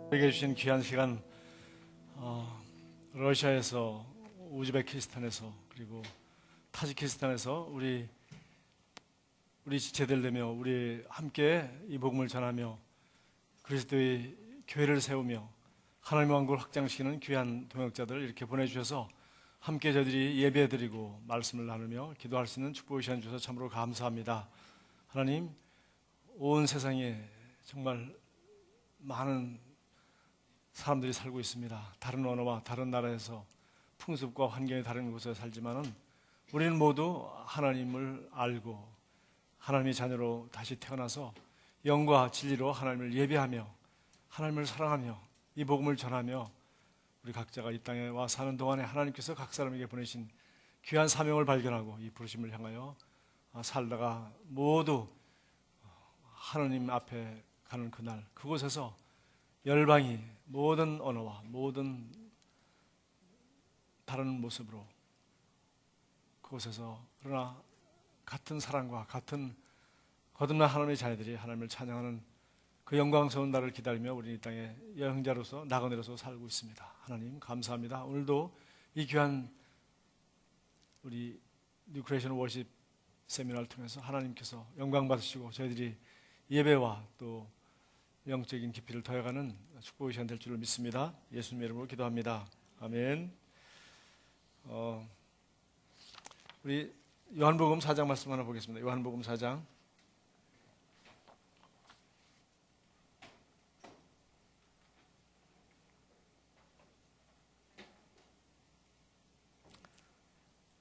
우리에게 주신 귀한 시간, 러시아에서, 우즈베키스탄에서, 그리고 타지키스탄에서 우리 지체들 되며 우리 함께 이 복음을 전하며 그리스도의 교회를 세우며 하나님의 왕국을 확장시키는 귀한 동역자들을 이렇게 보내주셔서 함께 저희들이 예배드리고 말씀을 나누며 기도할 수 있는 축복의 시간 주셔서 참으로 감사합니다. 하나님, 온 세상에 정말 많은 사람들이 살고 있습니다. 다른 언어와 다른 나라에서 풍습과 환경이 다른 곳에 살지만은 우리는 모두 하나님을 알고 하나님의 자녀로 다시 태어나서 영과 진리로 하나님을 예배하며 하나님을 사랑하며 이 복음을 전하며 우리 각자가 이 땅에 와 사는 동안에 하나님께서 각 사람에게 보내신 귀한 사명을 발견하고 이 부르심을 향하여 살다가 모두 하나님 앞에 가는 그날, 그곳에서 열방이 모든 언어와 모든 다른 모습으로 그곳에서 그러나 같은 사랑과 같은 거듭난 하나님의 자녀들이 하나님을 찬양하는 그 영광스러운 날을 기다리며 우리 이 땅에 여행자로서 나그네로서 살고 있습니다. 하나님 감사합니다. 오늘도 이 귀한 우리 뉴크리에이션 워십 세미나를 통해서 하나님께서 영광 받으시고 저희들이 예배와 또 영적인 깊이를 더해가는 축복의 시간 될 줄을 믿습니다. 예수님 이름으로 기도합니다. 아멘. 우리 요한복음 4장 말씀 하나 보겠습니다. 요한복음 4장.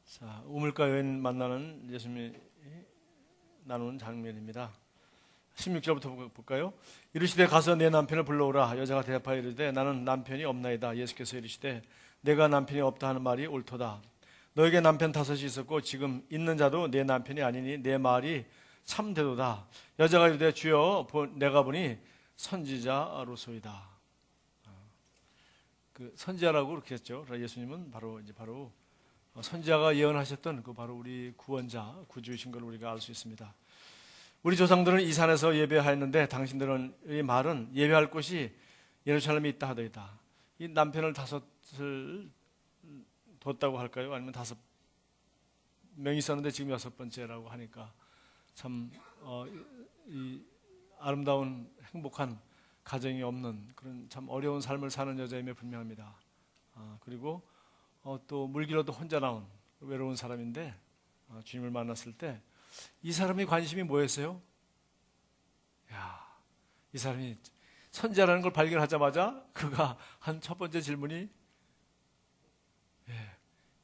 자, 우물가 여인 만나는 예수님이 나누는 장면입니다. 16절부터 볼까요? 이르시되 가서 내 남편을 불러오라. 여자가 대답하여 이르되 나는 남편이 없나이다. 예수께서 이르시되 내가 남편이 없다 하는 말이 옳도다. 너에게 남편 5이 있었고 지금 있는 자도 내 남편이 아니니 내 말이 참되도다. 여자가 이르되 주여 내가 보니 선지자로소이다. 그 선지자라고 그렇게 했죠. 예수님은 바로 선지자가 예언하셨던 그 바로 우리 구원자, 구주이신 걸 우리가 알 수 있습니다. 우리 조상들은 이 산에서 예배하였는데 당신들은 이 말은 예배할 곳이 예루살렘에 있다 하더이다. 이 남편을 5을 뒀다고 할까요? 아니면 5명이 있었는데 지금 6번째라고 하니까 참 이 아름다운 행복한 가정이 없는 그런 참 어려운 삶을 사는 여자임에 분명합니다. 그리고 또 물길로도 혼자 나온 외로운 사람인데 주님을 만났을 때 이 사람의 관심이 뭐였어요? 이 사람이 선지자라는 걸 발견하자마자 그가 한 첫 번째 질문이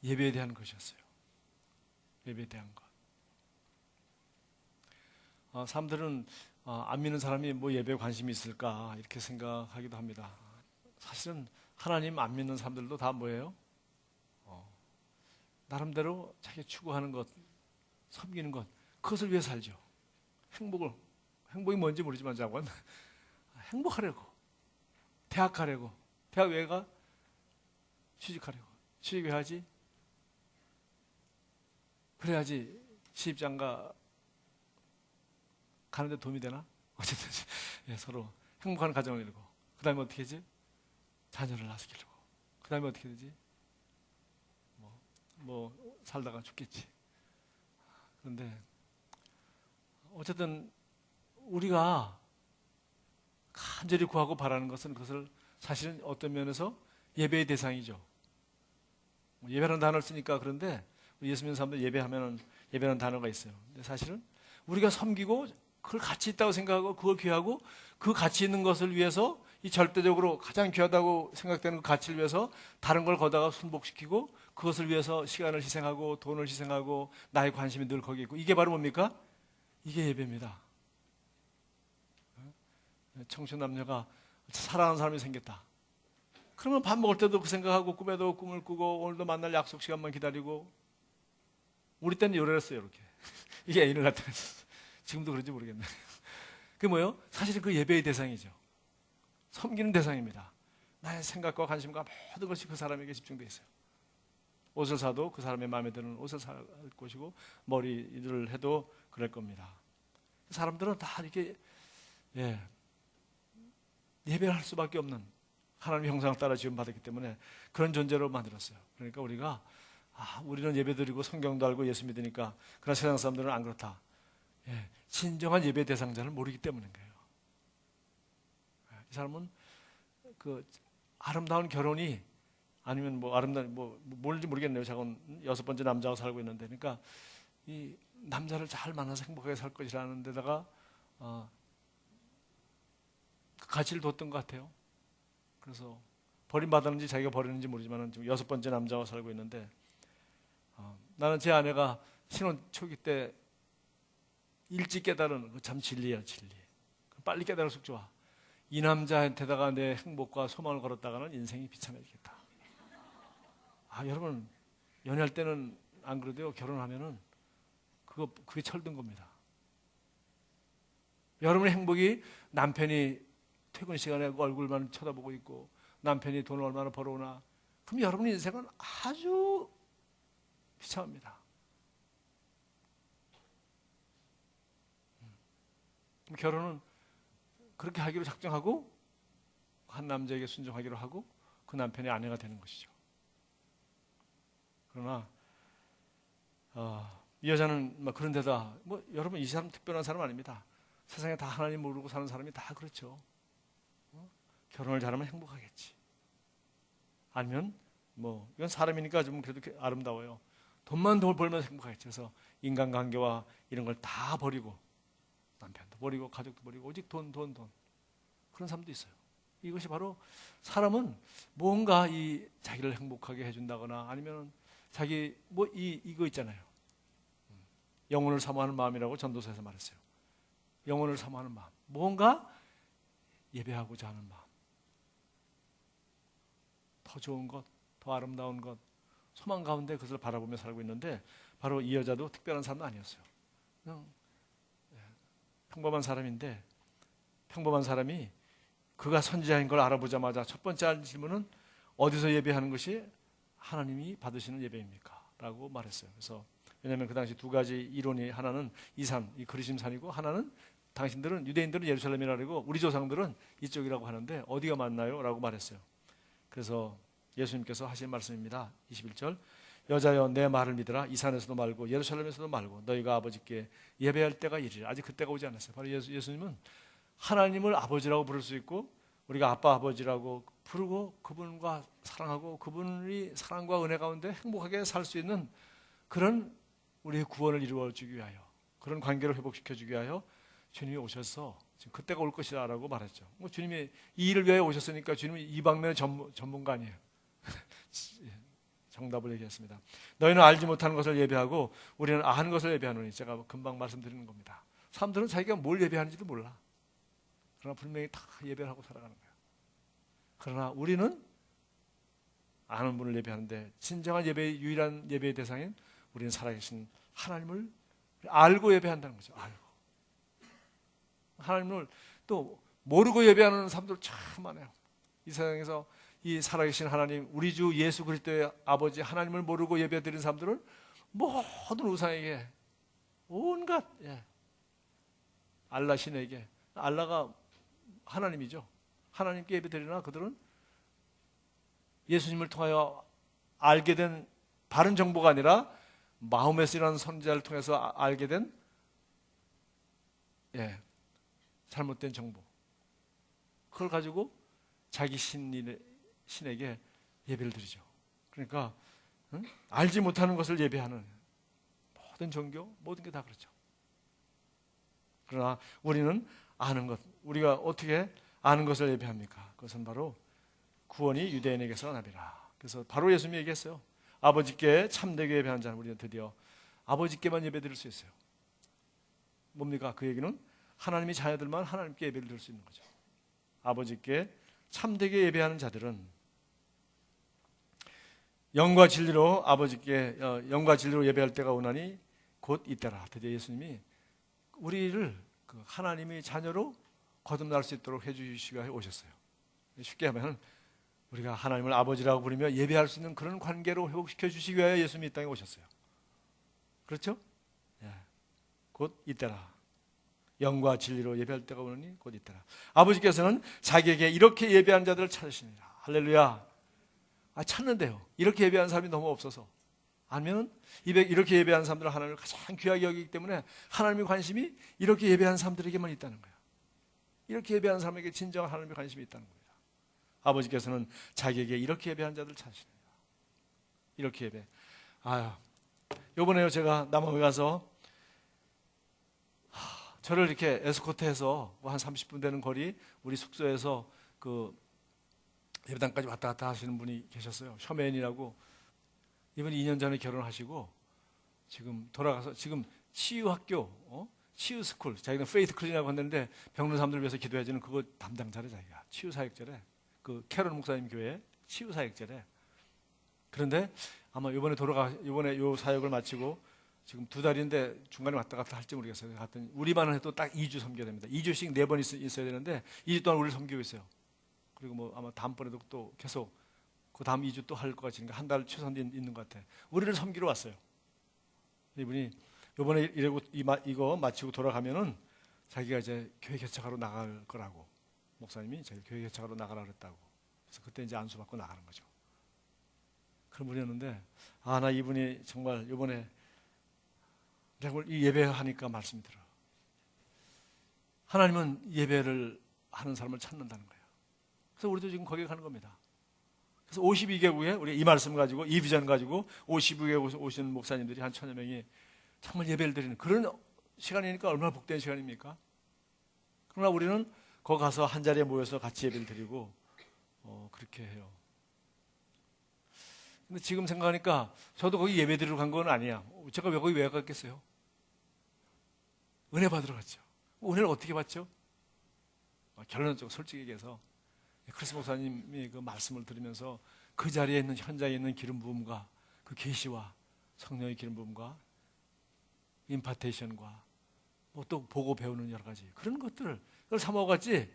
예배에 대한 것이었어요. 예배에 대한 것. 사람들은 안 믿는 사람이 뭐 예배에 관심이 있을까 이렇게 생각하기도 합니다. 사실은 하나님 안 믿는 사람들도 다 뭐예요? 나름대로 자기 추구하는 것, 섬기는 것, 그것을 위해 살죠. 행복이 뭔지 모르지만 자고는 행복하려고, 대학 가려고, 대학 왜 가? 취직하려고. 취직 왜 하지? 그래야지 시집장가 가는데 도움이 되나? 어쨌든 서로 행복한 가정을 이루고 그 다음에 어떻게 하지? 자녀를 낳으시려고. 그 다음에 어떻게 되지? 뭐 살다가 죽겠지. 그런데 어쨌든 우리가 간절히 구하고 바라는 것은 그것을 사실은 어떤 면에서 예배의 대상이죠. 예배라는 단어를 쓰니까 그런데 예수 믿는 사람들 예배하면 예배라는 단어가 있어요. 근데 사실은 우리가 섬기고 그걸 가치 있다고 생각하고 그걸 귀하고 그 가치 있는 것을 위해서 이 절대적으로 가장 귀하다고 생각되는 그 가치를 위해서 다른 걸 거다가 순복시키고 그것을 위해서 시간을 희생하고 돈을 희생하고 나의 관심이 늘 거기에 있고 이게 바로 뭡니까? 이게 예배입니다. 청춘 남녀가 사랑하는 사람이 생겼다. 그러면 밥 먹을 때도 그 생각하고 꿈에도 꿈을 꾸고 오늘도 만날 약속 시간만 기다리고 우리 때는 요랬어요 이렇게. 이게 애인을 나타냈어. 지금도 그런지 모르겠네. 그게 뭐예요? 사실은 그 예배의 대상이죠. 섬기는 대상입니다. 나의 생각과 관심과 모든 것이 그 사람에게 집중되어 있어요. 옷을 사도 그 사람의 마음에 드는 옷을 살 것이고 머리를 해도 그럴 겁니다. 사람들은 다 이렇게 예배를 할 수밖에 없는 하나님의 형상을 따라 지음받았기 때문에 그런 존재로 만들었어요. 그러니까 우리가 우리는 예배드리고 성경도 알고 예수 믿으니까, 그러나 세상 사람들은 안 그렇다. 진정한 예배 대상자를 모르기 때문인 거예요. 이 사람은 그 아름다운 결혼이, 아니면 뭐 아름다운 뭘지 모르겠네요. 자건 6번째 남자하고 살고 있는데, 그러니까 이 남자를 잘 만나서 행복하게 살 것이라는 데다가 그 가치를 뒀던 것 같아요. 그래서 버림받았는지 자기가 버렸는지 모르지만 지금 6번째 남자와 살고 있는데, 나는 제 아내가 신혼 초기 때 일찍 깨달은 참 진리야, 진리. 빨리 깨달을수록 좋아. 이 남자한테다가 내 행복과 소망을 걸었다가는 인생이 비참해지겠다. 여러분, 연애할 때는 안 그래도요, 결혼하면은 그게 철든 겁니다. 여러분의 행복이 남편이 퇴근 시간에 얼굴만 쳐다보고 있고, 남편이 돈을 얼마나 벌어오나, 그럼 여러분 인생은 아주 비참합니다. 결혼은 그렇게 하기로 작정하고 한 남자에게 순종하기로 하고 그 남편의 아내가 되는 것이죠. 그러나 이 여자는 막 그런 데다 여러분, 이 사람 특별한 사람 아닙니다. 세상에 다 하나님 모르고 사는 사람이 다 그렇죠. 결혼을 잘하면 행복하겠지. 아니면 이건 사람이니까 좀 그래도 아름다워요. 돈만 더 벌면 행복하겠지. 그래서 인간관계와 이런 걸 다 버리고, 남편도 버리고 가족도 버리고 오직 돈. 그런 사람도 있어요. 이것이 바로, 사람은 뭔가 이 자기를 행복하게 해준다거나, 아니면 자기 이거 있잖아요. 영혼을 사모하는 마음이라고 전도서에서 말했어요. 영혼을 사모하는 마음, 뭔가 예배하고자 하는 마음, 더 좋은 것, 더 아름다운 것, 소망 가운데 그것을 바라보며 살고 있는데, 바로 이 여자도 특별한 사람은 아니었어요. 그냥 평범한 사람인데, 평범한 사람이 그가 선지자인 걸 알아보자마자 첫 번째 질문은 어디서 예배하는 것이 하나님이 받으시는 예배입니까? 라고 말했어요. 그래서 왜냐하면 그 당시 두 가지 이론이, 하나는 이 산, 이 그리심산이고, 하나는 당신들은, 유대인들은 예루살렘이라고 그러고 우리 조상들은 이쪽이라고 하는데 어디가 맞나요? 라고 말했어요. 그래서 예수님께서 하신 말씀입니다. 21절, 여자여 내 말을 믿으라. 이 산에서도 말고 예루살렘에서도 말고 너희가 아버지께 예배할 때가 이르리라. 아직 그때가 오지 않았어요. 바로 예수님은 하나님을 아버지라고 부를 수 있고, 우리가 아빠 아버지라고 부르고 그분과 사랑하고 그분이 사랑과 은혜 가운데 행복하게 살 수 있는 그런 우리의 구원을 이루어주기 위하여, 그런 관계를 회복시켜주기 위하여 주님이 오셔서 지금 그때가 올 것이다 라고 말했죠. 주님이 이 일을 위하여 오셨으니까 주님이 이방면의 전문가 아니에요. 정답을 얘기했습니다. 너희는 알지 못하는 것을 예배하고 우리는 아는 것을 예배하노니. 제가 금방 말씀드리는 겁니다. 사람들은 자기가 뭘 예배하는지도 몰라. 그러나 분명히 다 예배를 하고 살아가는 거예요. 그러나 우리는 아는 분을 예배하는데, 진정한 예배의 유일한 예배의 대상인 우리는 살아계신 하나님을 알고 예배한다는 거죠. 알고. 하나님을 또 모르고 예배하는 사람들 참 많아요. 이 세상에서 이 살아계신 하나님, 우리 주 예수 그리스도의 아버지 하나님을 모르고 예배드리는 사람들은 모든 우상에게, 온갖 알라 신에게, 알라가 하나님이죠. 하나님께 예배드리나 그들은 예수님을 통하여 알게 된 바른 정보가 아니라 마호메스라는 선지자를 통해서 알게 된 잘못된 정보, 그걸 가지고 자기 신에게 예배를 드리죠. 그러니까 알지 못하는 것을 예배하는 모든 종교, 모든 게 다 그렇죠. 그러나 우리는 아는 것, 우리가 어떻게 아는 것을 예배합니까? 그것은 바로 구원이 유대인에게서 나비라. 그래서 바로 예수님이 얘기했어요. 아버지께 참되게 예배하는 자는 우리는 드디어 아버지께만 예배드릴 수 있어요. 뭡니까? 그 얘기는 하나님이 자녀들만 하나님께 예배를 드릴 수 있는 거죠. 아버지께 참되게 예배하는 자들은 영과 진리로 아버지께 영과 진리로 예배할 때가 오나니 곧 이때라. 드디어 예수님이 우리를 하나님의 자녀로 거듭날 수 있도록 해주시기 위해 오셨어요. 쉽게 하면 우리가 하나님을 아버지라고 부르며 예배할 수 있는 그런 관계로 회복시켜 주시기 위해 예수님이 이 땅에 오셨어요. 그렇죠? 곧 이때라. 영과 진리로 예배할 때가 오느니 곧 있더라. 아버지께서는 자기에게 이렇게 예배한 자들을 찾으시니라. 할렐루야. 찾는데요. 이렇게 예배하는 사람이 너무 없어서. 아니면 이렇게 예배하는 사람들은 하나님을 가장 귀하게 여기기 때문에 하나님의 관심이 이렇게 예배하는 사람들에게만 있다는 거예요. 이렇게 예배하는 사람에게 진정한 하나님의 관심이 있다는 겁니다. 아버지께서는 자기에게 이렇게 예배한 자들을 찾으십니다. 이렇게 예배. 요번에요 제가 남원에 가서 저를 이렇게 에스코트해서 한 30분 되는 거리 우리 숙소에서 그 예배당까지 왔다 갔다 하시는 분이 계셨어요. 셔맨이라고. 이분이 2년 전에 결혼하시고 지금 돌아가서 지금 치유학교, 치유스쿨, 자기는 페이트 클리라고 했는데 병든 사람들을 위해서 기도해주는 그거 담당자래. 자기가 치유사역자래. 그 캐런 목사님 교회 치유사역자래. 그런데 아마 이번에 요 사역을 마치고 지금 2달인데 중간에 왔다 갔다 할지 모르겠어요. 갔더니 우리만은 해도 딱 2주 섬겨야 됩니다. 2주씩 4번 있어야 되는데 2주 동안 우리를 섬기고 있어요. 그리고 뭐 아마 다음번에도 또 계속 그 다음 2주 또 할 것 같으니까 한 달 최소한 있는 것 같아. 우리를 섬기러 왔어요. 이분이 이번에 이러고 이거 마치고 돌아가면은 자기가 이제 교회 개척하러 나갈 거라고 목사님이 자기 교회 개척하러 나가라 그랬다고. 그래서 그때 이제 안수받고 나가는 거죠. 그런 분이었는데 나 이분이 정말 이번에 내가 이 예배하니까 말씀이 들어. 하나님은 예배를 하는 사람을 찾는다는 거예요. 그래서 우리도 지금 거기에 가는 겁니다. 그래서 52개국에 우리 이 말씀 가지고 이 비전 가지고 52개국에 오신 목사님들이 한 1000여 명이 정말 예배를 드리는 그런 시간이니까 얼마나 복된 시간입니까? 그러나 우리는 거기 가서 한 자리에 모여서 같이 예배를 드리고 그렇게 해요. 근데 지금 생각하니까 저도 거기 예배 드리러 간 건 아니야. 제가 거기 왜 갔겠어요? 은혜 받으러 갔죠. 은혜를 어떻게 받죠? 결론적으로 솔직히 얘기해서 크리스 목사님이 그 말씀을 들으면서 그 자리에 있는 현장에 있는 기름 부음과 그 계시와 성령의 기름 부음과 임파테이션과 뭐 또 보고 배우는 여러 가지 그런 것들을 그걸 삼아갔지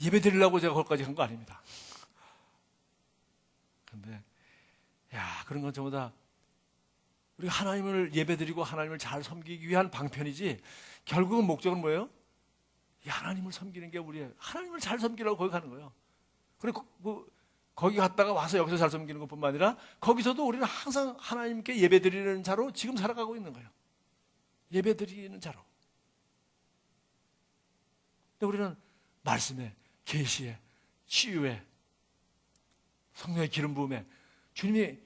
예배 드리려고 제가 거기까지 간 거 아닙니다. 그런데 그런 건 전부 다 우리가 하나님을 예배 드리고 하나님을 잘 섬기기 위한 방편이지 결국은 목적은 뭐예요? 하나님을 섬기는 게 우리의 하나님을 잘 섬기려고 거기 가는 거예요. 그리고 거기 갔다가 와서 여기서 잘 섬기는 것뿐만 아니라 거기서도 우리는 항상 하나님께 예배 드리는 자로 지금 살아가고 있는 거예요. 예배 드리는 자로. 근데 우리는 말씀에, 계시에, 치유에, 성령의 기름 부음에 주님이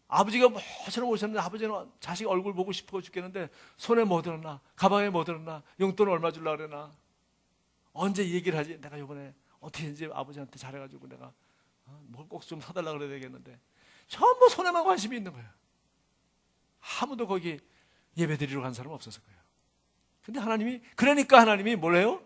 아버지가 뭐처럼 오셨는데 아버지는 자식 얼굴 보고 싶어 죽겠는데 손에 뭐 들었나? 가방에 뭐 들었나? 용돈 얼마 주려고 그러나? 언제 얘기를 하지? 내가 이번에 어떻게든지 아버지한테 잘해가지고 내가 뭘 꼭 좀 사달라고 그래야 되겠는데 전부 손에만 관심이 있는 거예요. 아무도 거기 예배 드리러 간 사람 없었을 거예요. 근데 그러니까 하나님이 뭘 해요?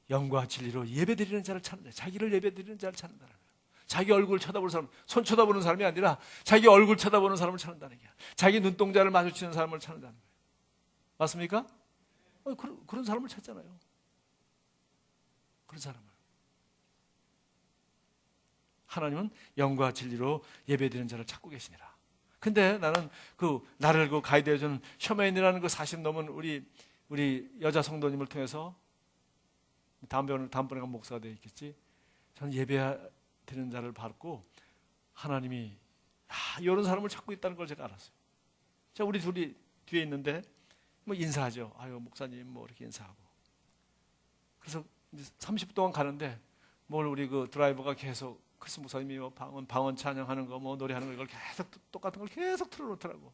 영과 진리로 예배 드리는 자를 찾는다. 자기를 예배 드리는 자를 찾는다는 거예요. 자기 얼굴 쳐다보는 사람, 손 쳐다보는 사람이 아니라 자기 얼굴 쳐다보는 사람을 찾는다는 거예요. 자기 눈동자를 마주치는 사람을 찾는다는 거예요. 맞습니까? 그런 사람을 찾잖아요. 그런 사람을. 하나님은 영과 진리로 예배드리는 자를 찾고 계시니라. 근데 나는 나를 가이드해준 셔맨이라는 그 40 넘은 우리 여자 성도님을 통해서 다음번에 간 목사가 되어 있겠지. 저는 예배드리는 자를 받고 하나님이 이런 사람을 찾고 있다는 걸 제가 알았어요. 자, 우리 둘이 뒤에 있는데 뭐 인사하죠. 목사님 뭐 이렇게 인사하고. 그래서 이제 30분 동안 가는데 뭘 우리 그 드라이버가 계속 크리스 목사님이 방언 찬양하는 거 노래하는 거 이걸 계속 똑같은 걸 계속 틀어놓더라고.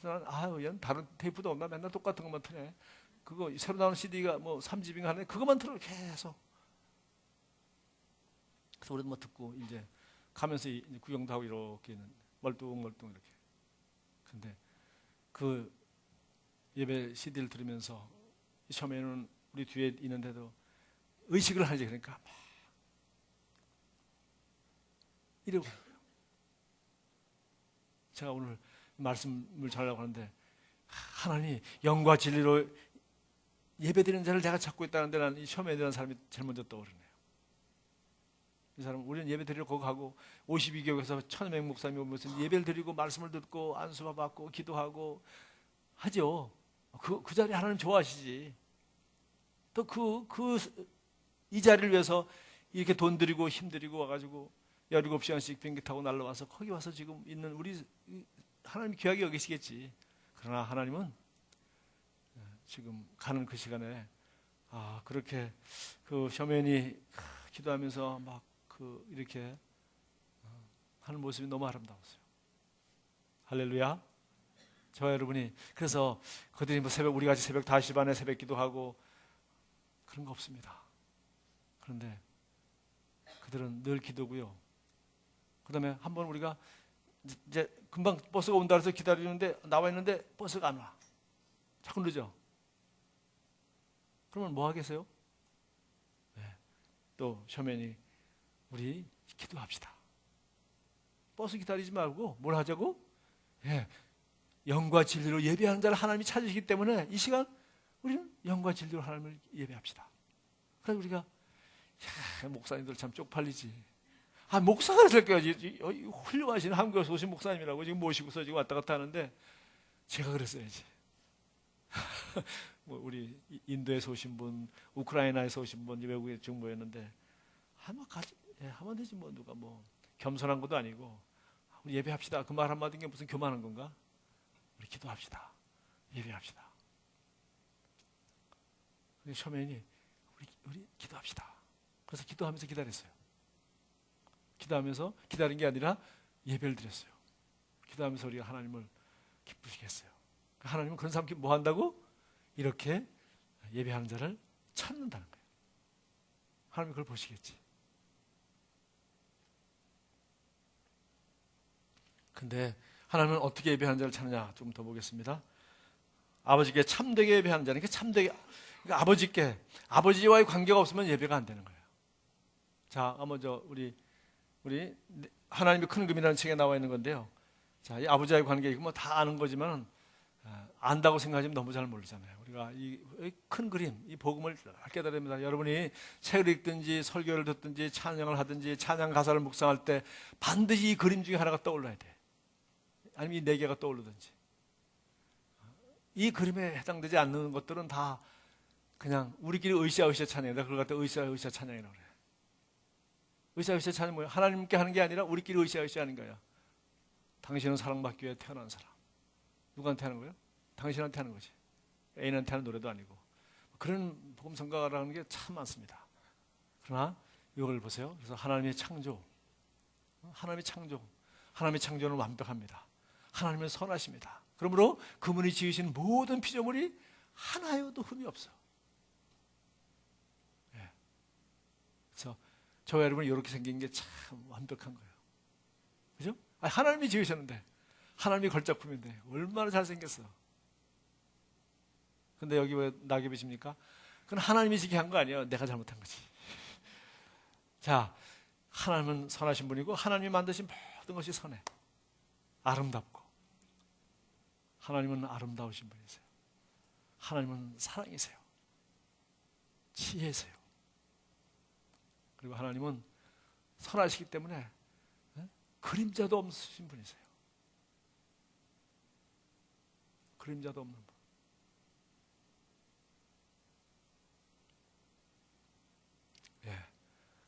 그래서 나는 얘는 다른 테이프도 없나 맨날 똑같은 것만 틀네. 그거 새로 나온 CD가 뭐 3집인가 하는데 그것만 틀어 계속. 그래서 우리도 뭐 듣고 이제 가면서 이제 구경도 하고 이렇게 멀뚱멀뚱 이렇게. 근데 그 예배 CD를 들으면서 처음에는 우리 뒤에 있는데도 의식을 하지. 그러니까 막 이러고 제가 오늘 말씀을 전하려고 하는데 하나님이 영과 진리로 예배드리는 자를 내가 찾고 있다는데 나는 이 셔맨이라는 사람이 제일 먼저 떠오르네요. 이 사람 우리는 예배드리러 거기 가고 52교회에서 1000명 목사님이 오면서 예배를 드리고 말씀을 듣고 안수받고 기도하고 하죠. 그 자리 하나님 좋아하시지. 또 이 자리를 위해서 이렇게 돈 들이고 힘 들이고 와가지고 17시간씩 비행기 타고 날라와서 거기 와서 지금 있는 우리 하나님이 귀하게 여기시겠지. 그러나 하나님은 지금 가는 그 시간에 그렇게 그 셔맨이 기도하면서 막 이렇게 하는 모습이 너무 아름다웠어요. 할렐루야. 저와 여러분이 그래서 그들이 뭐 우리 같이 새벽 5시 반에 새벽 기도하고 그런 거 없습니다. 그런데 그들은 늘 기도고요. 그 다음에 한번 우리가 이제 금방 버스가 온다 해서 기다리는데 나와 있는데 버스가 안 와. 자꾸 늦어. 그러면 뭐 하겠어요? 또 셔맨이 우리 기도합시다. 버스 기다리지 말고 뭘 하자고? 영과 진리로 예배하는 자를 하나님이 찾으시기 때문에 이 시간 우리는 영과 진리로 하나님을 예배합시다. 그래서 우리가 목사님들 참 쪽팔리지. 목사가 될 거야지. 훌륭하신 한국에서 오신 목사님이라고 지금 모시고서 지금 왔다 갔다 하는데 제가 그랬어야지. 뭐 우리 인도에서 오신 분, 우크라이나에서 오신 분, 외국에 지금 모였는데 하면 되지 뭐 누가 뭐 겸손한 것도 아니고 우리 예배합시다. 그 말 한마디 게 무슨 교만한 건가? 우리 기도합시다. 예배합시다. 셔맨이 우리 기도합시다. 그래서 기도하면서 기다렸어요. 기도하면서 기다린 게 아니라 예배를 드렸어요. 기도하면서 우리가 하나님을 기쁘시게 했어요. 하나님은 그런 사람 뭐 한다고? 이렇게 예배하는 자를 찾는다는 거예요. 하나님이 그걸 보시겠지. 근데 하나님은 어떻게 예배하는 자를 찾느냐 좀 더 보겠습니다. 아버지께 참되게 예배하는 자는 참되게 그러니까 아버지와의 관계가 없으면 예배가 안 되는 거예요. 자, 먼저 우리 하나님의 큰 금이라는 책에 나와 있는 건데요. 자, 이 아버지와의 관계 이거 뭐 다 아는 거지만 안다고 생각하지만 너무 잘 모르잖아요. 우리가 이 큰 그림, 이 복음을 깨달아야 됩니다. 여러분이 책을 읽든지 설교를 듣든지 찬양을 하든지 찬양 가사를 묵상할 때 반드시 이 그림 중에 하나가 떠올라야 돼. 아니면 이 네 개가 떠오르든지. 이 그림에 해당되지 않는 것들은 다 그냥 우리끼리 으쌰으쌰 찬양이다. 그걸 갖다 으쌰으쌰 찬양이라고 그래요. 으쌰으쌰 찬양이 뭐예요? 하나님께 하는 게 아니라 우리끼리 으쌰으쌰 하는 거야. 당신은 사랑받기 위해 태어난 사람. 누구한테 하는 거예요? 당신한테 하는 거지. 애인한테 하는 노래도 아니고. 그런 복음 성가라는 게 참 많습니다. 그러나 이걸 보세요. 그래서 하나님의 창조. 하나님의 창조는 완벽합니다. 하나님은 선하십니다. 그러므로 그분이 지으신 모든 피조물이 하나여도 흠이 없어. 그래서 저와 여러분이 이렇게 생긴 게 참 완벽한 거예요. 그죠? 하나님이 지으셨는데 하나님이 걸작품인데 얼마나 잘생겼어. 근데 여기 왜 낙엽이십니까? 그건 하나님이 지게 한 거 아니에요. 내가 잘못한 거지. 자, 하나님은 선하신 분이고 하나님이 만드신 모든 것이 선해. 아름답고. 하나님은 아름다우신 분이세요. 하나님은 사랑이세요. 지혜세요. 그리고 하나님은 선하시기 때문에 그림자도 없으신 분이세요. 그림자도 없는 분.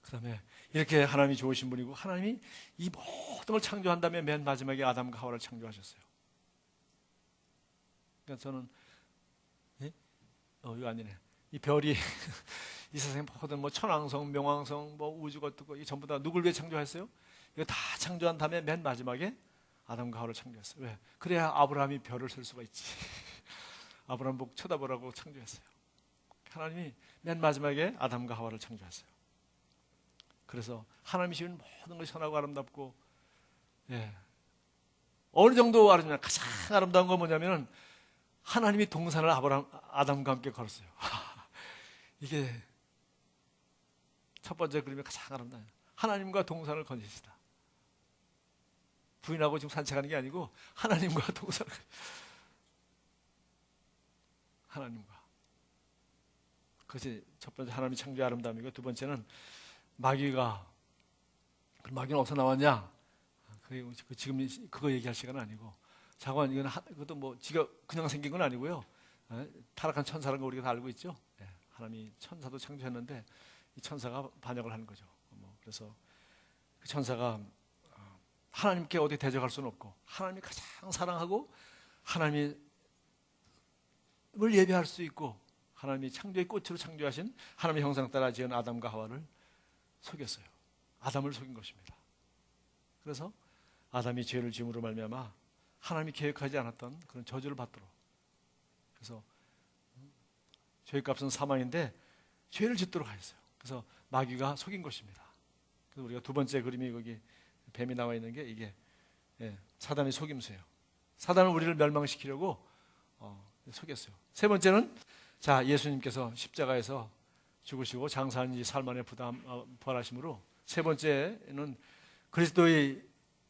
그 다음에 이렇게 하나님이 좋으신 분이고 하나님이 이 모든 걸 창조한 다음에 맨 마지막에 아담과 하와를 창조하셨어요. 그러니까 저는 이거 아니네. 이 별이 이 세상에 모든 뭐 천왕성, 명왕성, 뭐 우주가 뜨고 이 전부 다 누굴 위해 창조했어요? 이거 다 창조한 다음에 맨 마지막에 아담과 하와를 창조했어요. 왜? 그래야 아브라함이 별을 셀 수가 있지. 아브라함 보고 쳐다보라고 창조했어요. 하나님이 맨 마지막에 아담과 하와를 창조했어요. 그래서 하나님이 지은 모든 것이 선하고 아름답고, 어느 정도 아름다운, 가장 아름다운 건 뭐냐면 하나님이 동산을 아담과 함께 걸었어요. 이게 첫 번째 그림이 가장 아름다워요. 하나님과 동산을 거니시다. 부인하고 지금 산책하는 게 아니고 하나님과 동산을 하나님과. 그것이 첫 번째 하나님이 창조의 아름다움이고, 두 번째는 마귀는 어디서 나왔냐? 지금 그거 얘기할 시간은 아니고, 자관 이건 그것도 뭐 지가 그냥 생긴 건 아니고요. 타락한 천사라는 거 우리가 다 알고 있죠. 하나님이 천사도 창조했는데 이 천사가 반역을 하는 거죠. 그래서 그 천사가 하나님께 어디 대적할 수는 없고 하나님이 가장 사랑하고 하나님을 예배할 수 있고 하나님이 창조의 꽃으로 창조하신 하나님의 형상 따라 지은 아담과 하와를 속였어요. 아담을 속인 것입니다. 그래서 아담이 죄를 지음으로 말미암아 하나님이 계획하지 않았던 그런 저주를 받도록, 그래서 죄의 값은 사망인데 죄를 짓도록 하였어요. 그래서 마귀가 속인 것입니다. 그래서 우리가 두 번째 그림이 거기 뱀이 나와 있는 게 이게 사단의 속임수예요. 사단은 우리를 멸망시키려고 속였어요. 세 번째는 자, 예수님께서 십자가에서 죽으시고 장사한 지 사흘 만에 부활하심으로, 세 번째는 그리스도의,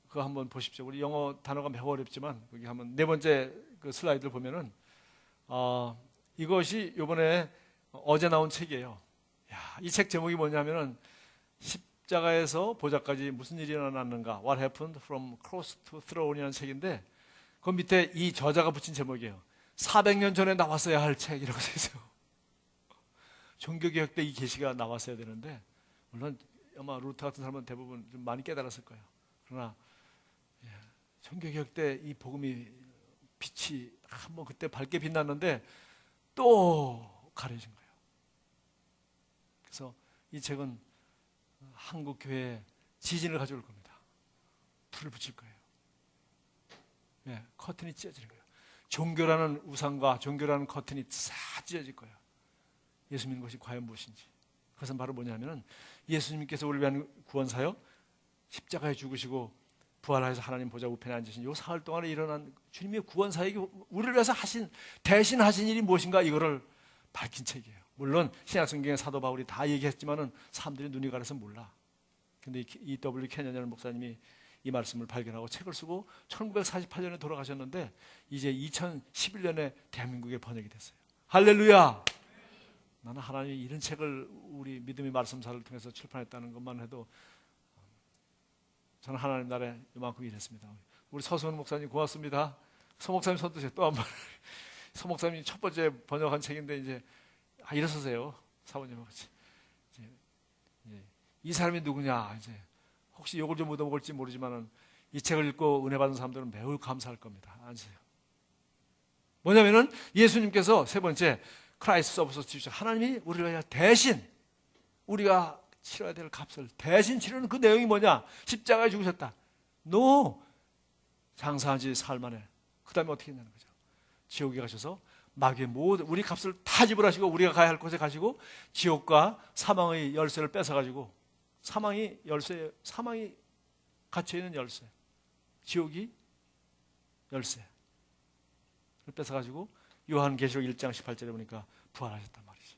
그거 한번 보십시오. 우리 영어 단어가 매우 어렵지만 거기 한번 네 번째 그 슬라이드를 보면은 이것이 이번에 어제 나온 책이에요. 이 책 제목이 뭐냐면은 십자가에서 보좌까지 무슨 일이 일어났는가, What happened from cross to throne이라는 책인데 그 밑에 이 저자가 붙인 제목이에요. 400년 전에 나왔어야 할 책이라고 써 있어요. 종교개혁 때 이 계시가 나왔어야 되는데, 물론 아마 루터 같은 사람은 대부분 좀 많이 깨달았을 거예요. 그러나 종교개혁 때 이 복음이 빛이 한번 그때 밝게 빛났는데 또 가려진 거예요. 그래서 이 책은 한국 교회에 지진을 가져올 겁니다. 불을 붙일 거예요. 커튼이 찢어지는 거예요. 종교라는 우상과 종교라는 커튼이 싹 찢어질 거예요. 예수 믿는 것이 과연 무엇인지. 그것은 바로 뭐냐면은 예수님께서 우리를 위한 구원사역, 십자가에 죽으시고 부활하셔서 하나님 보좌 우편에 앉으신 요 사흘 동안에 일어난 주님의 구원사역이 우리를 위해서 대신 하신 일이 무엇인가, 이거를 밝힌 책이에요. 물론 신약성경의 사도 바울이 다 얘기했지만은 사람들이 눈이 가려서 몰라. 근데 E.W. 케냐니라는 목사님이 이 말씀을 발견하고 책을 쓰고 1948년에 돌아가셨는데 이제 2011년에 대한민국에 번역이 됐어요. 할렐루야! 나는 하나님이 이런 책을 우리 믿음의 말씀사를 통해서 출판했다는 것만 해도 저는 하나님 나라에 이만큼 일했습니다. 우리 서수원 목사님 고맙습니다. 서 목사님 손 드세요. 또 한 번. 서 목사님이 첫 번째 번역한 책인데 이제 일어서세요. 사모님하고 같이. 이 사람이 누구냐, 이제 혹시 욕을 좀 얻어먹을지 모르지만은 이 책을 읽고 은혜 받은 사람들은 매우 감사할 겁니다. 앉으세요. 뭐냐면은 예수님께서 세 번째 크라이스트 서브스티튜션, 하나님이 우리를 위해 대신 우리가 치러야 될 값을 대신 치르는 그 내용이 뭐냐? 십자가에 죽으셨다. 장사한 지 사흘 만에. 그 다음에 어떻게 했냐는 거죠. 지옥에 가셔서 마귀의 모든 우리 값을 다 지불하시고 우리가 가야 할 곳에 가시고 지옥과 사망의 열쇠를 뺏어가지고, 사망이 갇혀있는 열쇠, 지옥이 열쇠를 뺏어가지고 요한계시록 1장 18절에 보니까 부활하셨단 말이지.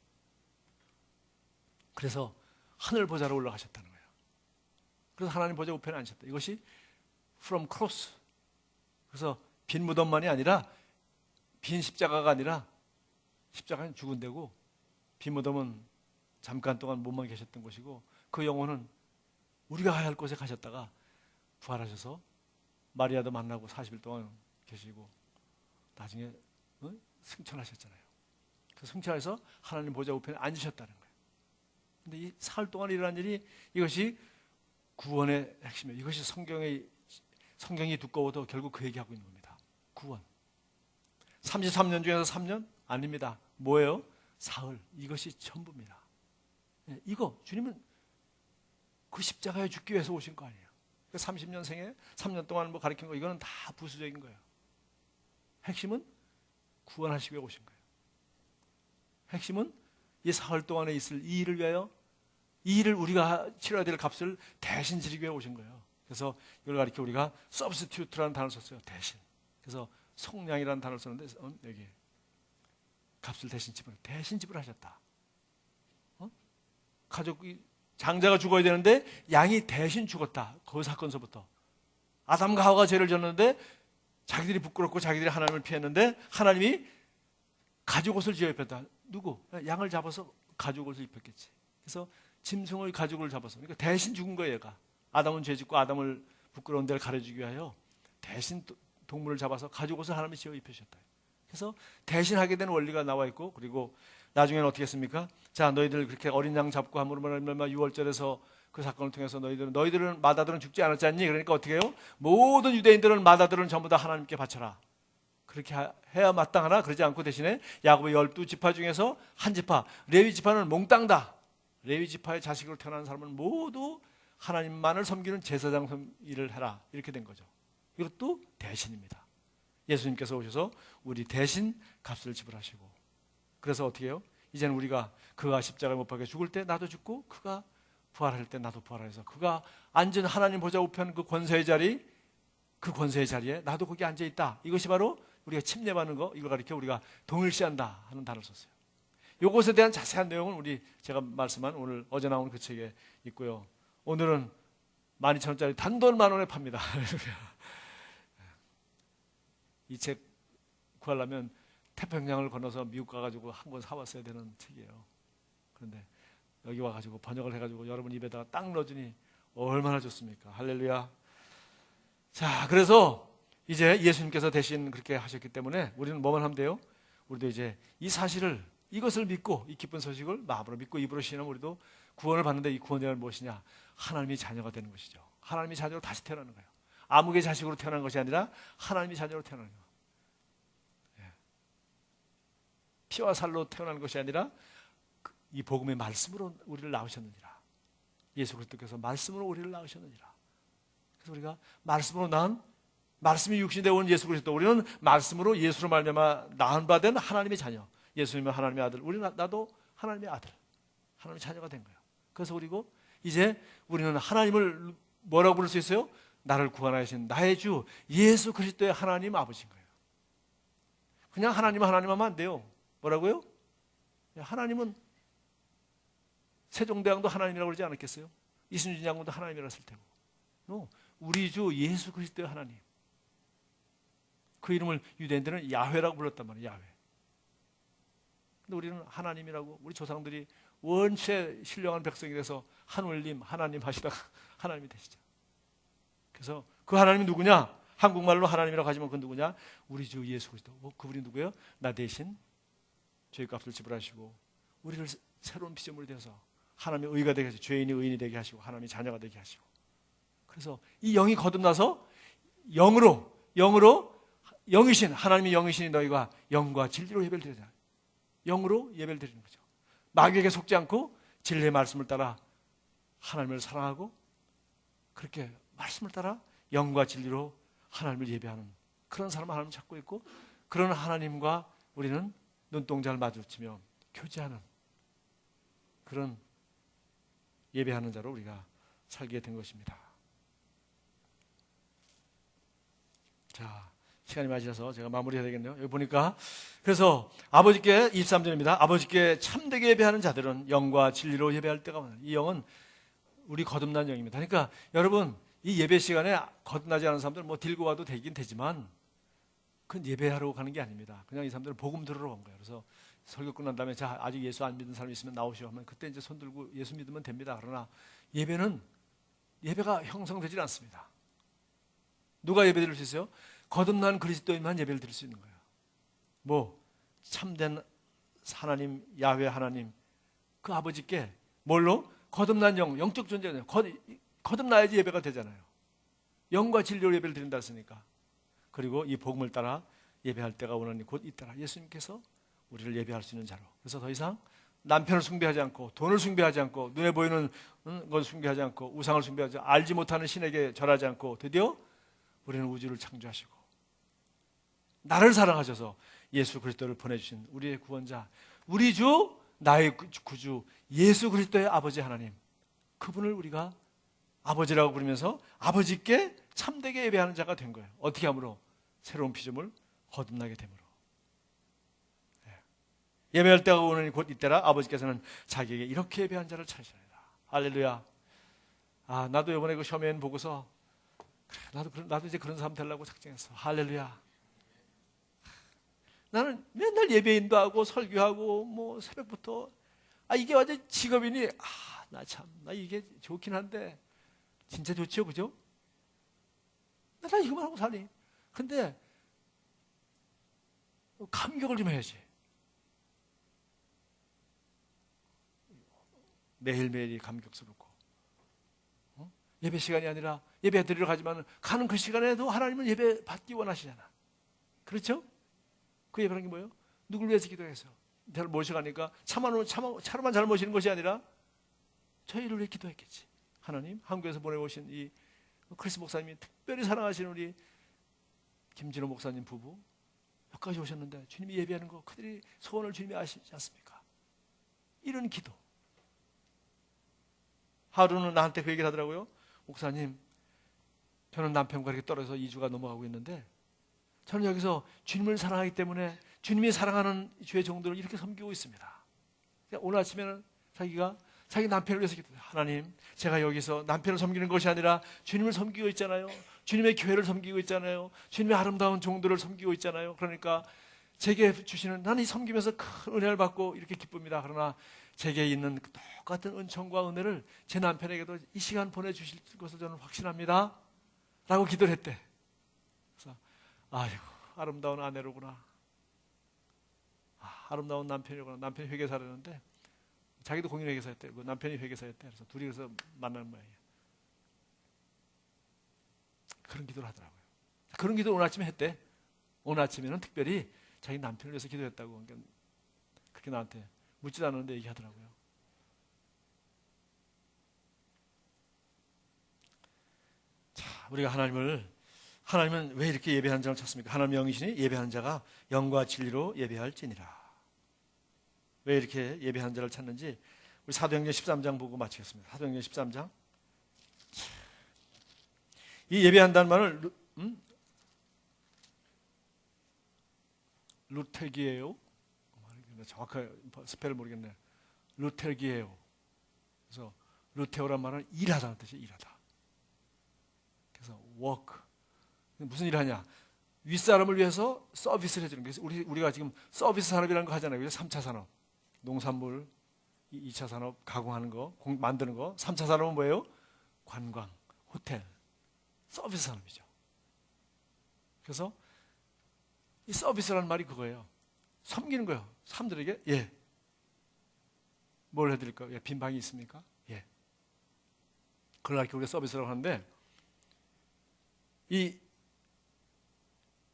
그래서 하늘 보좌로 올라가셨다는 거예요. 그래서 하나님 보좌 우편에 앉으셨다. 이것이 from cross. 그래서 빈 무덤만이 아니라, 빈 십자가가 아니라, 십자가는 죽은 데고 빈 무덤은 잠깐 동안 몸만 계셨던 곳이고, 그 영혼은 우리가 가야 할 곳에 가셨다가 부활하셔서 마리아도 만나고 40일 동안 계시고 나중에 승천하셨잖아요. 그 승천해서 하나님 보좌 우편에 앉으셨다는 거예요. 근데 이 사흘 동안 일어난 일이, 이것이 구원의 핵심이에요. 이것이 성경이 두꺼워도 결국 그 얘기하고 있는 겁니다. 구원. 33년 중에서 3년? 아닙니다. 뭐예요? 사흘. 이것이 전부입니다. 이거 주님은 그 십자가에 죽기 위해서 오신 거 아니에요. 30년 생에 3년 동안 뭐 가르친 거, 이거는 다 부수적인 거예요. 핵심은 구원하시기 위해 오신 거예요. 핵심은 이 사흘 동안에 있을 이 일을 위하여, 이 일을 우리가 치러야 될 값을 대신 지르기 위해 오신 거예요. 그래서 이걸 가리켜 우리가 substitute라는 단어를 썼어요. 대신. 그래서 속량이라는 단어를 썼는데 여기 값을 대신 지불하셨다. 가족이, 장자가 죽어야 되는데 양이 대신 죽었다. 그 사건서부터 아담과 하와가 죄를 졌는데 자기들이 부끄럽고 자기들이 하나님을 피했는데 하나님이 가죽 옷을 지어 입혔다. 누구? 양을 잡아서 가죽 옷을 입혔겠지. 그래서 짐승의 가죽을 잡아서, 그러니까 대신 죽은 거예요. 얘가 아담은 죄 짓고 아담을 부끄러운 데를 가려주기 위하여 대신 동물을 잡아서 가죽 옷을 하나님이 지어 입히셨다. 그래서 대신하게 된 원리가 나와 있고, 그리고 나중에는 어떻게 했습니까? 자, 너희들 그렇게 어린 양 잡고 함으로 말미암아 유월절에서 그 사건을 통해서 너희들은 마다들은 죽지 않았지 않니? 그러니까 어떻게 해요? 모든 유대인들은 마다들은 전부 다 하나님께 바쳐라. 그렇게 해야 마땅하나? 그러지 않고 대신에 야곱의 12지파 중에서 한 지파, 레위 지파는 몽땅 다, 레위 지파의 자식으로 태어난 사람은 모두 하나님만을 섬기는 제사장 일을 해라. 이렇게 된 거죠. 이것도 대신입니다. 예수님께서 오셔서 우리 대신 값을 지불하시고, 그래서 어떻게 해요? 이제는 우리가 그가 십자가에 못 박혀 죽을 때 나도 죽고, 그가 부활할 때 나도 부활해서, 그가 앉은 하나님 보좌 우편 그 권세의 자리, 그 권세의 자리에 나도 거기 앉아 있다. 이것이 바로 우리가 침례받는 거, 이걸 가리켜 우리가 동일시한다 하는 단어를 썼어요. 이것에 대한 자세한 내용은 제가 말씀한 오늘 어제 나온 그 책에 있고요. 오늘은 12,000원짜리 단돈 10,000원에 팝니다. 이 책 구하려면 태평양을 건너서 미국 가가지고 한 권 사왔어야 되는 책이에요. 그런데 여기 와가지고 번역을 해가지고 여러분 입에다가 딱 넣어주니 얼마나 좋습니까? 할렐루야. 자, 그래서 이제 예수님께서 대신 그렇게 하셨기 때문에 우리는 뭐만 하면 돼요? 우리도 이제 이 사실을, 이것을 믿고, 이 기쁜 소식을 마음으로 믿고 입으로 신하면 우리도 구원을 받는데, 이 구원이란 무엇이냐? 하나님이 자녀가 되는 것이죠. 하나님이 자녀로 다시 태어나는 거예요. 아무개 자식으로 태어난 것이 아니라 하나님이 자녀로 태어나는 거예요. 피와 살로 태어난 것이 아니라 이 복음의 말씀으로 우리를 낳으셨느니라. 예수 그리스도께서 말씀으로 우리를 낳으셨느니라. 그래서 우리가 말씀으로 낳은, 말씀이 육신되어 온 예수 그리스도, 우리는 말씀으로 예수로 말미암아 낳은 바 된 하나님의 자녀. 예수님은 하나님의 아들, 나도 하나님의 아들, 하나님의 자녀가 된 거예요. 그래서 그리고 이제 우리는 하나님을 뭐라고 부를 수 있어요? 나를 구원하신 나의 주 예수 그리스도의 하나님 아버지인 거예요. 그냥 하나님 하면 안 돼요. 뭐라고요? 하나님은 세종대왕도 하나님이라고 그러지 않았겠어요? 이순신 장군도 하나님이라고 했을 테고. 우리 주 예수 그리스도의 하나님. 그 이름을 유대인들은 야훼라고 불렀단 말이에요. 야훼. 근데 우리는 하나님이라고, 우리 조상들이 원체 신령한 백성이라서 하늘님, 하나님 하시다가 하나님이 되시죠. 그래서 그 하나님이 누구냐? 한국말로 하나님이라고 하지만 그건 누구냐? 우리 주 예수 그리스도. 그분이 누구예요? 나 대신 죄값을 지불하시고 우리를 새로운 피조물이 되어서 하나님의 의가 되게 하시고, 죄인이 의인이 되게 하시고, 하나님의 자녀가 되게 하시고. 그래서 이 영이 거듭나서 영으로 영이신, 하나님의 영이신이 너희가 영과 진리로 예배를 드리자. 영으로 예배를 드리는 거죠. 마귀에게 속지 않고 진리의 말씀을 따라 하나님을 사랑하고, 그렇게 말씀을 따라 영과 진리로 하나님을 예배하는 그런 사람을 하나님 찾고 있고, 그런 하나님과 우리는 눈동자를 마주치며 교제하는 그런 예배하는 자로 우리가 살게 된 것입니다. 자, 시간이 많이 지나서 제가 마무리해야 되겠네요. 여기 보니까, 그래서 아버지께, 23절입니다. 아버지께 참되게 예배하는 자들은 영과 진리로 예배할 때가 많아요. 이 영은 우리 거듭난 영입니다. 그러니까 여러분, 이 예배 시간에 거듭나지 않은 사람들 들고 와도 되긴 되지만, 그건 예배하러 가는 게 아닙니다. 그냥 이 사람들은 복음 들으러 온 거예요. 그래서 설교 끝난 다음에, 자, 아직 예수 안 믿는 사람이 있으면 나오시오 하면 그때 이제 손 들고 예수 믿으면 됩니다. 그러나 예배가 형성되질 않습니다. 누가 예배 드릴 수 있어요? 거듭난 그리스도인만 예배를 드릴 수 있는 거예요. 참된 하나님, 야훼 하나님, 그 아버지께 뭘로? 거듭난 영적 존재잖아요. 거듭나야지 예배가 되잖아요. 영과 진리로 예배를 드린다 했으니까. 그리고 이 복음을 따라 예배할 때가 오나니 곧 있더라. 예수님께서 우리를 예배할 수 있는 자로. 그래서 더 이상 남편을 숭배하지 않고, 돈을 숭배하지 않고, 눈에 보이는 걸 숭배하지 않고, 우상을 숭배하지 않고, 알지 못하는 신에게 절하지 않고, 드디어 우리는 우주를 창조하시고 나를 사랑하셔서 예수 그리스도를 보내주신 우리의 구원자, 우리 주, 나의 구주 예수 그리스도의 아버지 하나님, 그분을 우리가 아버지라고 부르면서 아버지께 참되게 예배하는 자가 된 거예요. 어떻게 함으로? 새로운 피조물 거듭나게 됨으로. 예배할 때가 오느니 곧 이때라. 아버지께서는 자기에게 이렇게 예배한 자를 찾으시리라. 할렐루야. 나도 이번에 그 셔맨 보고서 나도 이제 그런 사람 되려고 작정했어. 할렐루야. 나는 맨날 예배인도 하고 설교하고 새벽부터 이게 완전 직업이니 나 이게 좋긴 한데 진짜 좋죠, 그죠? 나 이거만 하고 사니. 근데 감격을 좀 해야지. 매일매일이 감격스럽고, 예배 시간이 아니라 예배 드리러 가지만 가는 그 시간에도 하나님은 예배 받기 원하시잖아. 그렇죠? 그 예배라는 게 뭐예요? 누굴 위해서 기도해서 잘 모셔가니까 차로만 잘 모시는 것이 아니라 저희를 위해 기도했겠지. 하나님, 한국에서 보내오신 이 크리스 목사님이 특별히 사랑하시는 우리 김진호 목사님 부부 여기까지 오셨는데 주님이 예배하는 거 그들이 소원을 주님이 아시지 않습니까? 이런 기도. 하루는 나한테 그 얘기를 하더라고요. 목사님, 저는 남편과 이렇게 떨어져서 2주가 넘어가고 있는데 저는 여기서 주님을 사랑하기 때문에 주님이 사랑하는 주의 종들을 이렇게 섬기고 있습니다. 오늘 아침에는 자기가 자기 남편을 위해서 기도해요. 하나님, 제가 여기서 남편을 섬기는 것이 아니라 주님을 섬기고 있잖아요. 주님의 교회를 섬기고 있잖아요. 주님의 아름다운 종들을 섬기고 있잖아요. 그러니까 제게 주시는, 나는 이 섬기면서 큰 은혜를 받고 이렇게 기쁩니다. 그러나 제게 있는 똑같은 은총과 은혜를 제 남편에게도 이 시간 보내주실 것을 저는 확신합니다 라고 기도를 했대. 그래서 아이고, 아름다운 아내로구나, 아름다운 남편이구나. 남편이 회계사라는데 자기도 공인회계사였대. 그 남편이 회계사였대. 그래서 둘이 그래서 만나는 모양이에요. 그런 기도를 하더라고요. 그런 기도를 오늘 아침에 했대. 오늘 아침에는 특별히 자기 남편을 위해서 기도했다고. 그러니까 그렇게 나한테 묻지도 않았는데 얘기하더라고요. 자, 우리가 하나님은 왜 이렇게 예배하는 자를 찾습니까? 하나님의 영이시니 예배하는 자가 영과 진리로 예배할지니라. 왜 이렇게 예배하는 자를 찾는지 우리 사도행전 13장 보고 마치겠습니다. 사도행전 13장. 이 예배한다는 말을 루텔기예요. 정확하게 스펠을 모르겠네. 루텔기예요. 그래서 루테오란 말은 일하다는 뜻이에요. 일하다. 그래서 work. 무슨 일을 하냐? 윗사람을 위해서 서비스를 해주는 거예요. 우리가 지금 서비스 산업이라는 거 하잖아요. 3차 산업. 농산물, 2차 산업, 가공하는 거, 만드는 거. 3차 산업은 뭐예요? 관광, 호텔, 서비스 산업이죠. 그래서 이 서비스라는 말이 그거예요. 섬기는 거예요. 사람들에게. 예. 뭘 해드릴까요? 예. 빈 방이 있습니까? 예. 그걸 이렇게 우리가 서비스라고 하는데, 이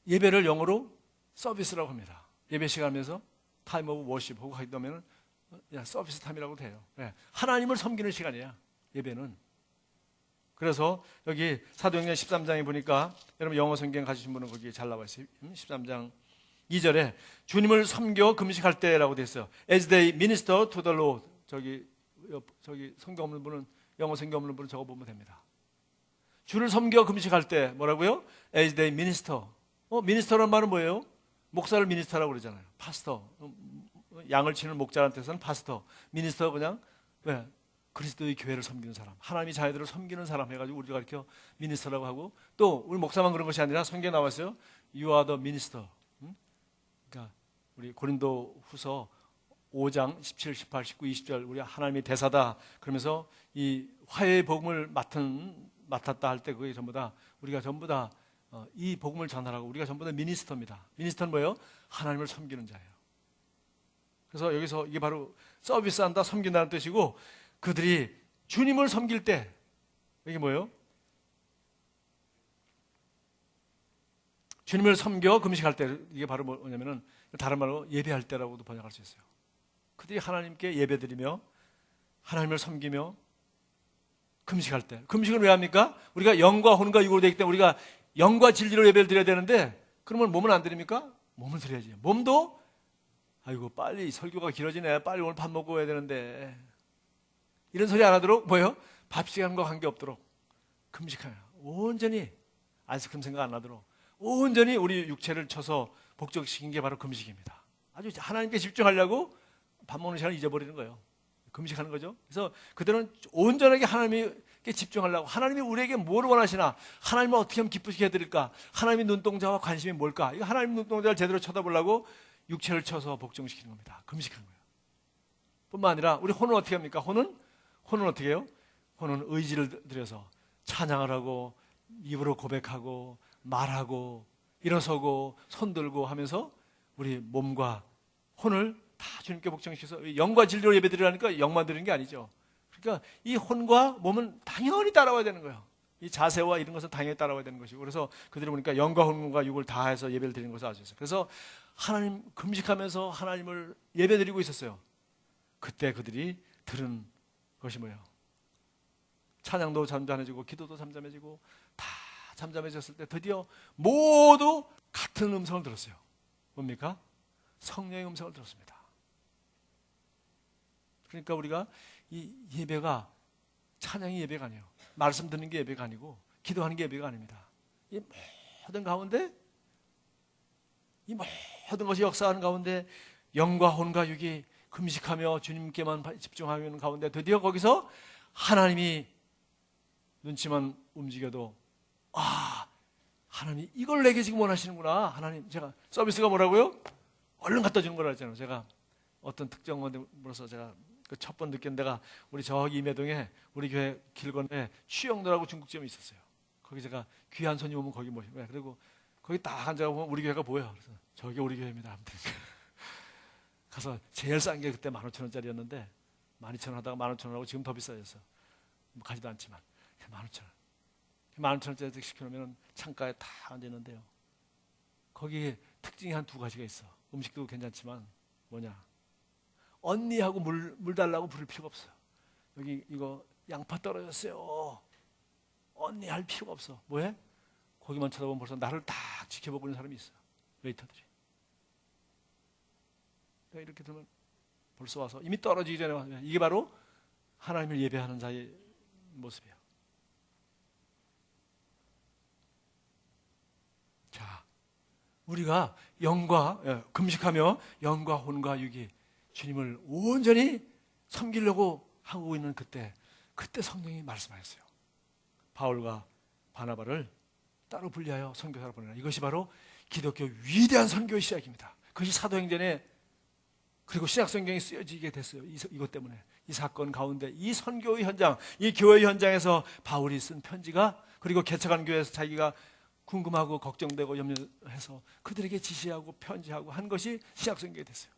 예배를 영어로 서비스라고 합니다. 예배 시간에서 타임 오브 워십 하고 하게 되면 서비스 타임이라고 돼요. 예. 하나님을 섬기는 시간이야, 예배는. 그래서 여기 사도행전 13장에 보니까, 여러분 영어 성경 가지신 분은 거기 잘 나와 있어요. 13장 2절에 주님을 섬겨 금식할 때라고 돼 있어요. As they minister to the Lord. 저기 성경 없는 분은, 영어 성경 없는 분은 적어 보면 됩니다. 주를 섬겨 금식할 때 뭐라고요? As they minister. 미니스터란 말은 뭐예요? 목사를 미니스터라고 그러잖아요. 파스터. 양을 치는 목자한테서는 파스터. 미니스터 그냥 왜? 그리스도의 교회를 섬기는 사람, 하나님이 자녀들을 섬기는 사람 해가지고 우리가 이렇게 미니스터라고 하고, 또 우리 목사만 그런 것이 아니라 성경에 나왔어요. You are the minister. 그러니까 우리 고린도 후서 5장 17, 18, 19, 20절 우리 하나님의 대사다 그러면서 이 화해의 복음을 맡았다 할 때 그게 전부 다 우리가 전부 다 이 복음을 전하라고, 우리가 전부 다 미니스터입니다. 미니스터는 뭐예요? 하나님을 섬기는 자예요. 그래서 여기서 이게 바로 서비스한다, 섬긴다는 뜻이고, 그들이 주님을 섬길 때, 이게 뭐예요? 주님을 섬겨 금식할 때, 이게 바로 뭐냐면은 다른 말로 예배할 때라고도 번역할 수 있어요. 그들이 하나님께 예배드리며 하나님을 섬기며 금식할 때. 금식은 왜 합니까? 우리가 영과 혼과 육으로 되기 때문에 우리가 영과 진리로 예배를 드려야 되는데, 그러면 몸은 안 드립니까? 몸을 드려야지. 몸도 아이고 빨리 설교가 길어지네, 빨리 오늘 밥 먹고 와야 되는데, 이런 소리 안 하도록 뭐예요? 밥 시간과 관계없도록 금식하여 온전히 아이스크림 생각 안 나도록 온전히 우리 육체를 쳐서 복적시킨 게 바로 금식입니다. 아주 하나님께 집중하려고 밥 먹는 시간을 잊어버리는 거예요. 금식하는 거죠. 그래서 그들은 온전하게 하나님께 집중하려고, 하나님이 우리에게 뭘 원하시나, 하나님을 어떻게 하면 기쁘시게 해드릴까, 하나님의 눈동자와 관심이 뭘까, 이거 하나님 눈동자를 제대로 쳐다보려고 육체를 쳐서 복종시키는 겁니다. 금식하는 거예요. 뿐만 아니라 우리 혼은 어떻게 합니까? 혼은 어떻게 해요? 혼은 의지를 들여서 찬양을 하고 입으로 고백하고 말하고 일어서고 손들고 하면서 우리 몸과 혼을 다 주님께 복종시켜서 영과 진리로 예배드리라니까 영만 드리는 게 아니죠. 그러니까 이 혼과 몸은 당연히 따라와야 되는 거예요. 이 자세와 이런 것은 당연히 따라와야 되는 것이고, 그래서 그들이 보니까 영과 혼과 육을 다해서 예배를 드리는 것을 알 수 있어요. 그래서 하나님 금식하면서 하나님을 예배드리고 있었어요. 그때 그들이 들은 것이 뭐예요? 찬양도 잠잠해지고 기도도 잠잠해지고 다 잠잠해졌을 때 드디어 모두 같은 음성을 들었어요. 뭡니까? 성령의 음성을 들었습니다. 그러니까 우리가 이 예배가 찬양이 예배가 아니에요. 말씀 듣는 게 예배가 아니고 기도하는 게 예배가 아닙니다. 이 모든 가운데, 이 모든 것이 역사하는 가운데 영과 혼과 육이 금식하며 주님께만 집중하는 가운데 드디어 거기서 하나님이 눈치만 움직여도 하나님이 이걸 내게 지금 원하시는구나. 하나님, 제가 서비스가 뭐라고요? 얼른 갖다 주는 거라 했잖아요. 제가 어떤 특정 원으로서 제가 그 첫 번 느낀 데가 우리 저기 임해동에 우리 교회 길 건너에 취영도라고 중국집이 있었어요. 거기 제가 귀한 손님 오면 거기 모시고, 그리고 거기 딱 앉아보면 우리 교회가 보여요. 그래서 저기 우리 교회입니다. 아무튼 가서 제일 싼 게 그때 15,000원짜리였는데 12,000원 하다가 15,000원하고 지금 더 비싸졌어. 뭐 가지도 않지만 15,000원. 15,000원짜리 시켜놓으면 창가에 다 앉아있는데요. 거기에 특징이 한 두 가지가 있어. 음식도 괜찮지만 뭐냐? 언니하고 물 달라고 부를 필요가 없어요. 여기 이거 양파 떨어졌어요. 언니 할 필요가 없어. 뭐해? 거기만 쳐다보면 벌써 나를 딱 지켜보고 있는 사람이 있어. 웨이터들이. 내가 이렇게 들으면 벌써 와서 이미 떨어지기 전에 와서, 이게 바로 하나님을 예배하는 자의 모습이에요. 자, 우리가 금식하며 영과 혼과 육이 주님을 온전히 섬기려고 하고 있는 그때 성령이 말씀하셨어요. 바울과 바나바를 따로 분리하여 선교사로 보내라. 이것이 바로 기독교 위대한 선교의 시작입니다. 그것이 사도행전에 그리고 신약성경에 쓰여지게 됐어요. 이것 때문에 이 사건 가운데 이 선교의 현장, 이 교회 현장에서 바울이 쓴 편지가, 그리고 개척한 교회에서 자기가 궁금하고 걱정되고 염려해서 그들에게 지시하고 편지하고 한 것이 신약성경이 됐어요.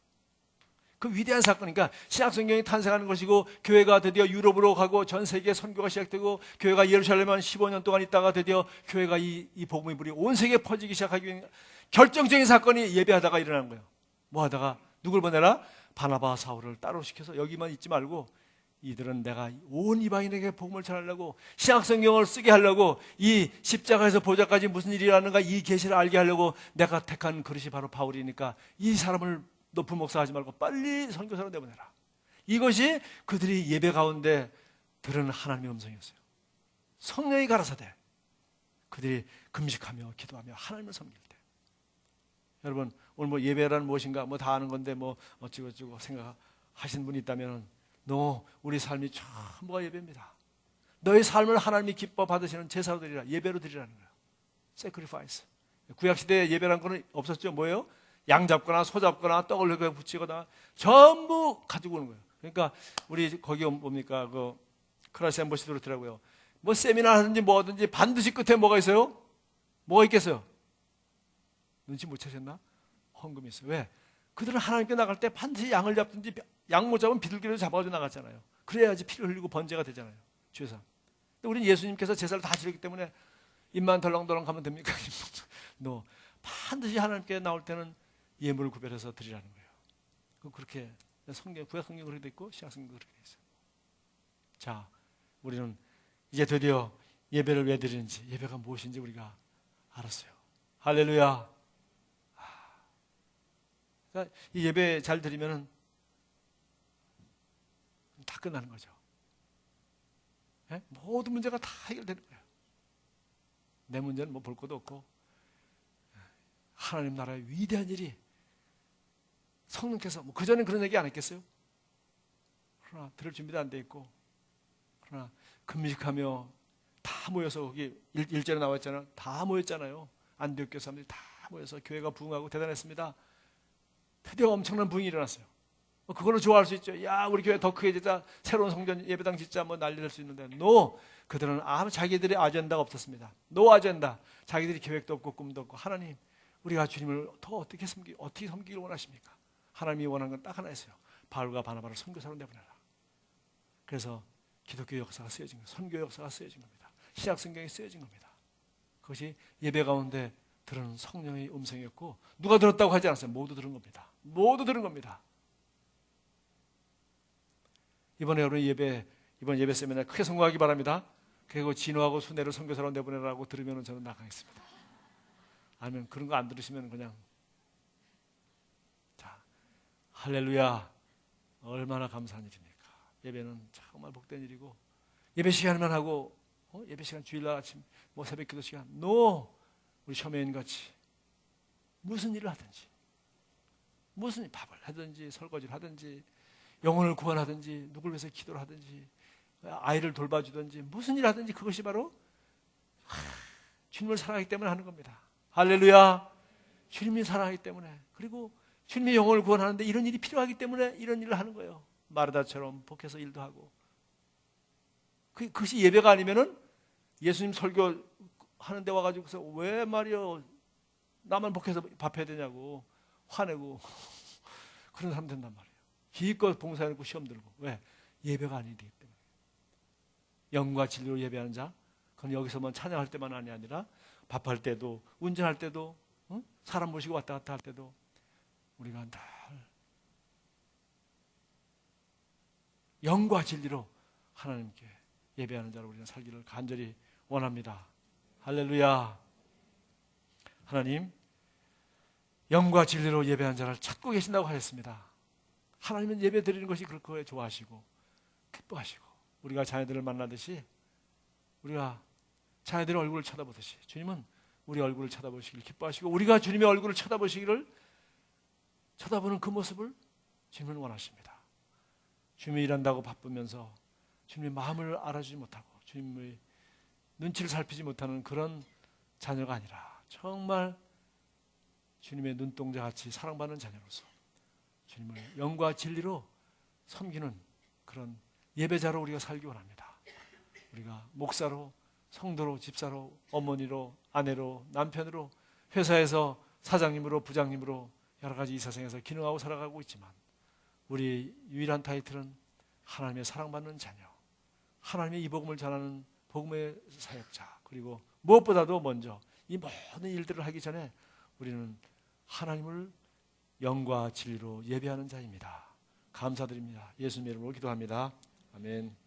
그 위대한 사건이니까 신약성경이 탄생하는 것이고, 교회가 드디어 유럽으로 가고 전 세계에 선교가 시작되고, 교회가 예루살렘에 한 15년 동안 있다가 드디어 교회가 이 복음의 불이 온 세계에 퍼지기 시작하기 위한 결정적인 사건이 예배하다가 일어나는 거예요. 뭐 하다가 누굴 보내라? 바나바 사울을 따로 시켜서 여기만 있지 말고 이들은 내가 온 이방인에게 복음을 전하려고, 신약성경을 쓰게 하려고, 이 십자가에서 보좌까지 무슨 일이 일어나는가 이 계시를 알게 하려고 내가 택한 그릇이 바로 바울이니까 이 사람을 높은 목사하지 말고 빨리 선교사로 내보내라. 이것이 그들이 예배 가운데 들은 하나님의 음성이었어요. 성령이 가라사대 그들이 금식하며 기도하며 하나님을 섬길 때. 여러분, 오늘 뭐 예배란 무엇인가 뭐 다 아는 건데 뭐 어찌고저찌고 생각하신 분이 있다면, 우리 삶이 전부가 예배입니다. 너의 삶을 하나님이 기뻐 받으시는 제사로 드리라. 예배로 드리라는 거예요. sacrifice. 구약시대에 예배란 거는 없었죠. 뭐예요? 양 잡거나 소 잡거나 떡을 이렇게 붙이거나 전부 가지고 오는 거예요. 그러니까 우리 거기 뭡니까? 그 크라이스트 엠버시도 그렇더라고요. 뭐 세미나 하든지 뭐 하든지 반드시 끝에 뭐가 있어요? 뭐가 있겠어요? 눈치 못 채셨나? 헌금이 있어요. 왜? 그들은 하나님께 나갈 때 반드시 양을 잡든지, 양 못 잡으면 비둘기를 잡아가지고 나갔잖아요. 그래야지 피를 흘리고 번제가 되잖아요. 주에서. 근데 우리는 예수님께서 제사를 다 지르기 때문에 입만 덜렁덜렁 가면 됩니까? 반드시 하나님께 나올 때는 예물을 구별해서 드리라는 거예요. 그렇게 구약 성경 그렇게 돼 있고 신약 성경 그렇게 돼 있어요. 자, 우리는 이제 드디어 예배를 왜 드리는지, 예배가 무엇인지 우리가 알았어요. 할렐루야. 그러니까 이 예배 잘 드리면은 다 끝나는 거죠. 네? 모든 문제가 다 해결되는 거예요. 내 문제는 뭐 볼 것도 없고, 하나님 나라의 위대한 일이 성령께서, 그전엔 그런 얘기 안 했겠어요? 그러나 들을 준비도 안 돼 있고, 그러나 금식하며 다 모여서, 거기 1절에 나와 있잖아요. 다 모였잖아요. 안디옥 교회 사람들이 다 모여서 교회가 부흥하고 대단했습니다. 드디어 엄청난 부흥이 일어났어요. 그걸로 좋아할 수 있죠. 야, 우리 교회 더 크게 짓자, 새로운 성전 예배당 짓자, 뭐 난리 날 수 있는데, 그들은 아무 자기들의 아젠다가 없었습니다. 아젠다. 자기들이 계획도 없고 꿈도 없고, 하나님, 우리가 주님을 더 어떻게 섬기길 원하십니까? 하나님이 원하는 건 딱 하나 있어요. 바울과 바나바를 선교사로 내보내라. 그래서 기독교 역사가 쓰여진 겁니다. 선교 역사가 쓰여진 겁니다. 신약 성경이 쓰여진 겁니다. 그것이 예배 가운데 들은 성령의 음성이었고 누가 들었다고 하지 않았어요. 모두 들은 겁니다. 모두 들은 겁니다. 이번 예배 세미나 크게 성공하기 바랍니다. 그리고 진호하고 순애를 선교사로 내보내라고 들으면 저는 나가겠습니다. 아니면 그런 거 안 들으시면 그냥 자, 할렐루야. 얼마나 감사한 일입니까? 예배는 정말 복된 일이고 예배 시간만 하고 예배 시간 주일날 아침 새벽 기도 시간 우리 셔메인같이 무슨 일을 하든지 무슨 일, 밥을 하든지 설거지를 하든지 영혼을 구원하든지 누굴 위해서 기도를 하든지 아이를 돌봐주든지 무슨 일을 하든지 그것이 바로 주님을 사랑하기 때문에 하는 겁니다. 할렐루야. 주님이 사랑하기 때문에 그리고 주님의 영혼을 구원하는데 이런 일이 필요하기 때문에 이런 일을 하는 거예요. 마르다처럼 복해서 일도 하고 그것이 예배가 아니면은 예수님 설교하는 데 와가지고서 왜 말이요 나만 복해서 밥해야 되냐고 화내고 그런 사람 된단 말이에요. 기껏 봉사해놓고 시험 들고 왜? 예배가 아니기 때문에. 영과 진리로 예배하는 자 그건 여기서만 찬양할 때만이 아니라 밥할 때도 운전할 때도 사람 모시고 왔다 갔다 할 때도 우리가 늘 영과 진리로 하나님께 예배하는 자로 우리는 살기를 간절히 원합니다. 할렐루야. 하나님 영과 진리로 예배하는 자를 찾고 계신다고 하였습니다. 하나님은 예배 드리는 것이 그렇게 좋아하시고 기뻐하시고 우리가 자녀들을 만나듯이 우리가 자녀들의 얼굴을 쳐다보듯이 주님은 우리 얼굴을 쳐다보시길 기뻐하시고 우리가 주님의 얼굴을 쳐다보는 그 모습을 주님은 원하십니다. 주님이 일한다고 바쁘면서 주님의 마음을 알아주지 못하고 주님의 눈치를 살피지 못하는 그런 자녀가 아니라 정말 주님의 눈동자같이 사랑받는 자녀로서 주님을 영과 진리로 섬기는 그런 예배자로 우리가 살기 원합니다. 우리가 목사로, 성도로, 집사로, 어머니로, 아내로, 남편으로, 회사에서 사장님으로, 부장님으로 여러 가지 이 세상에서 기능하고 살아가고 있지만 우리 유일한 타이틀은 하나님의 사랑받는 자녀, 하나님의 이 복음을 전하는 복음의 사역자, 그리고 무엇보다도 먼저 이 모든 일들을 하기 전에 우리는 하나님을 영과 진리로 예배하는 자입니다. 감사드립니다. 예수님의 이름으로 기도합니다. 아멘.